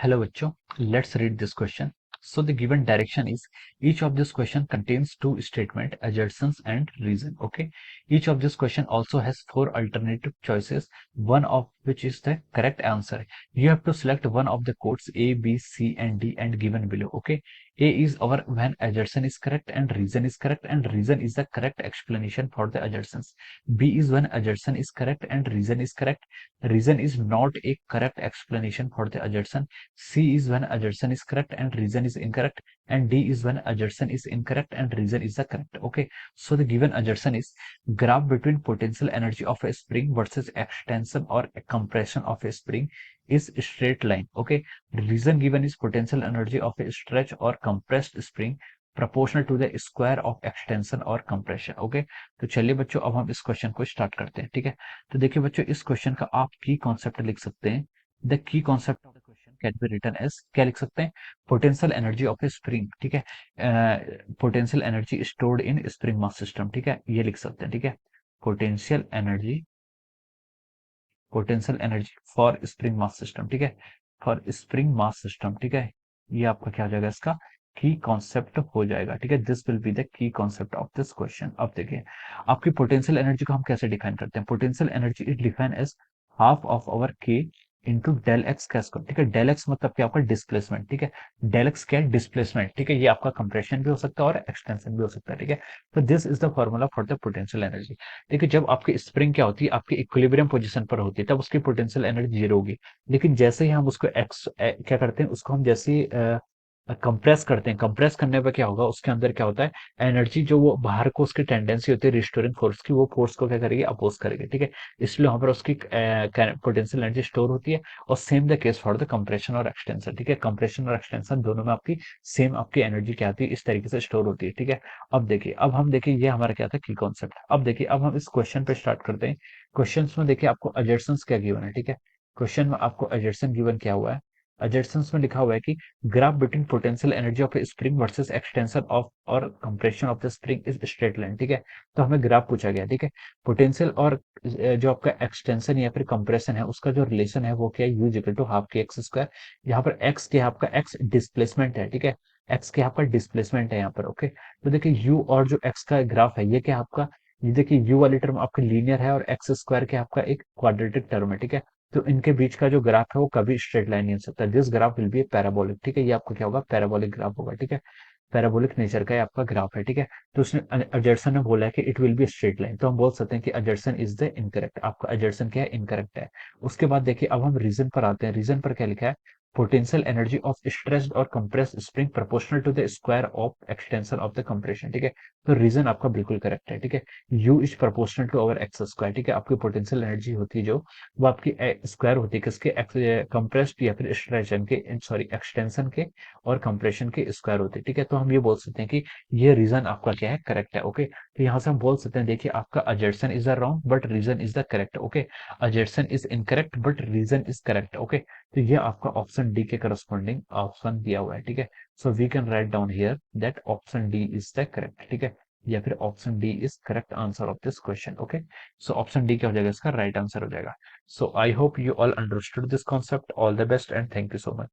Hello बच्चों, let's read this question. So the given direction is each of this question contains two statement, assertions and reason. Okay, each of this question also has four alternative choices, one of which is the correct answer. You have to select one of the codes A, B, C, and D and given below. Okay, A is our when assertion is correct and reason is correct, and reason is the correct explanation for the assertions. B is when assertion is correct and reason is correct. Reason is not a correct explanation for the assertion. C is when assertion is correct and reason is incorrect, and D is when assertion is incorrect and reason is the correct. Okay, so the given assertion is graph between potential energy of a spring versus extension or compression of a spring is straight line. Okay, the reason given is potential energy of a stretch or compressed spring proportional to the square of extension और compression. Okay, तो चलिए बच्चों अब हम इस question को start करते हैं. ठीक है, तो देखिए बच्चों इस क्वेश्चन का आप की कॉन्सेप्ट लिख सकते हैं. The key concept of the question can be written as, क्या लिख सकते हैं, potential energy of a spring. ठीक है, potential energy stored in spring mass system. ठीक है, ये लिख सकते हैं. ठीक है, potential energy, potential energy for spring mass system. ठीक है, फॉर स्प्रिंग मास सिस्टम. ठीक है, ये आपका क्या हो जाएगा, इसका की कॉन्सेप्ट हो जाएगा. ठीक है, this will be the key concept of this question. अब देखिए आपकी पोटेंशियल एनर्जी को हम कैसे डिफाइन करते हैं. Potential energy is define as half of our k into del x का स्क्वायर. ठीक है, डेल एक्स मतलब क्या, आपका डिस्प्लेसमेंट. ठीक है, डेल एक्स क्या है, डिस्प्लेसमेंट. ठीक है, ये आपका कंप्रेशन भी हो सकता है और एक्सटेंशन भी हो सकता है. ठीक है, तो this is the formula for the potential energy. देखिए जब आपकी स्प्रिंग क्या होती है, आपकी इक्विलिब्रियम पोजीशन पर होती है, तब उसकी पोटेंशियल एनर्जी जीरो होगी. लेकिन जैसे ही हम उसको क्या करते हैं, उसको हम जैसे ही कंप्रेस करते हैं, कंप्रेस करने पर क्या होगा, उसके अंदर क्या होता है, एनर्जी जो वो बाहर को उसकी टेंडेंसी होती है रिस्टोरिंग फोर्स की, वो फोर्स को क्या करेगी, अपोज करेगी. ठीक है, इसलिए वहां पर उसकी पोटेंशियल एनर्जी स्टोर होती है. और same the case for the compression और एक्सटेंशन. ठीक है, कंप्रेशन और एक्सटेंशन दोनों में आपकी सेम आपकी एनर्जी क्या आती है, इस तरीके से स्टोर होती है. ठीक है, अब देखिए अब हम देखिए ये हमारा क्या था, की कॉन्सेप्ट. अब देखिए अब हम इस क्वेश्चन पे स्टार्ट करते हैं. क्वेश्चन में देखिए आपको अजर्सन्स क्या गिवन है. ठीक है, क्वेश्चन में आपको अजर्सन गिवन क्या हुआ है, अजर्सन्स में लिखा हुआ है कि graph between potential energy of a spring versus extension of और compression of the spring is straight line. ठीक है, तो हमें ग्राफ पूछा गया. ठीक है, पोटेंशियल और जो आपका एक्सटेंशन या फिर कंप्रेशन है उसका जो रिलेशन है वो क्या है, यू इक्वल टू हाफ के एक्स स्क्वायर. यहाँ पर एक्स के आपका एक्स डिस्प्लेसमेंट है. ठीक है, एक्स के आपका डिस्प्लेसमेंट है यहाँ पर. ओके, तो देखिए यू और जो एक्स का ग्राफ है ये क्या आपका, ये देखिए यू वाली टर्म आपका लीनियर है और एक्स स्क्वायर के आपका एक क्वाड्रेटिक टर्म है. ठीक है, तो इनके बीच का जो ग्राफ है वो कभी स्ट्रेट लाइन नहीं हो सकता. This graph will be parabolic. ठीक है, ये आपका क्या होगा, पैराबोलिक ग्राफ होगा. ठीक है, पैराबोलिक नेचर का ये आपका ग्राफ है. ठीक है, तो उसने अजर्सन ने बोला है कि it will be straight line, तो हम बोल सकते हैं कि अजर्सन इज द इनकरेक्ट. आपका अजर्सन क्या है, इनकरेक्ट है. उसके बाद देखिए अब हम रीजन पर आते हैं. रीजन पर क्या लिखा है, पोटेंशियल एनर्जी ऑफ स्ट्रेस्ड और compressed spring proportional to the square of extension of the compression. ठीक है, तो रीजन आपका बिल्कुल करेक्ट है. ठीक है, U is proportional to our x square. ठीक है, आपकी पोटेंशियल एनर्जी होती है जो, वो आपकी स्क्वायर होती है किसके, कंप्रेस्ड या फिर स्ट्रेचन के, सॉरी एक्सटेंशन के और कंप्रेशन के स्क्वायर होती है. ठीक है, तो हम ये बोल सकते हैं कि ये रीजन आपका क्या है, करेक्ट है. ओके, तो यहाँ से हम बोल सकते हैं देखिए आपका assertion is the wrong but reason is the correct. Okay, assertion is incorrect but reason is correct. Okay, तो ये आपका ऑप्शन डी के करस्पॉन्डिंग ऑप्शन दिया हुआ है. ठीक है, so we can write down here that option D is the correct. ठीक है, या फिर option D is correct answer of this question. Okay, so option D क्या हो जाएगा, इसका राइट आंसर हो जाएगा. So I hope you all understood this concept. All the best and thank you so much.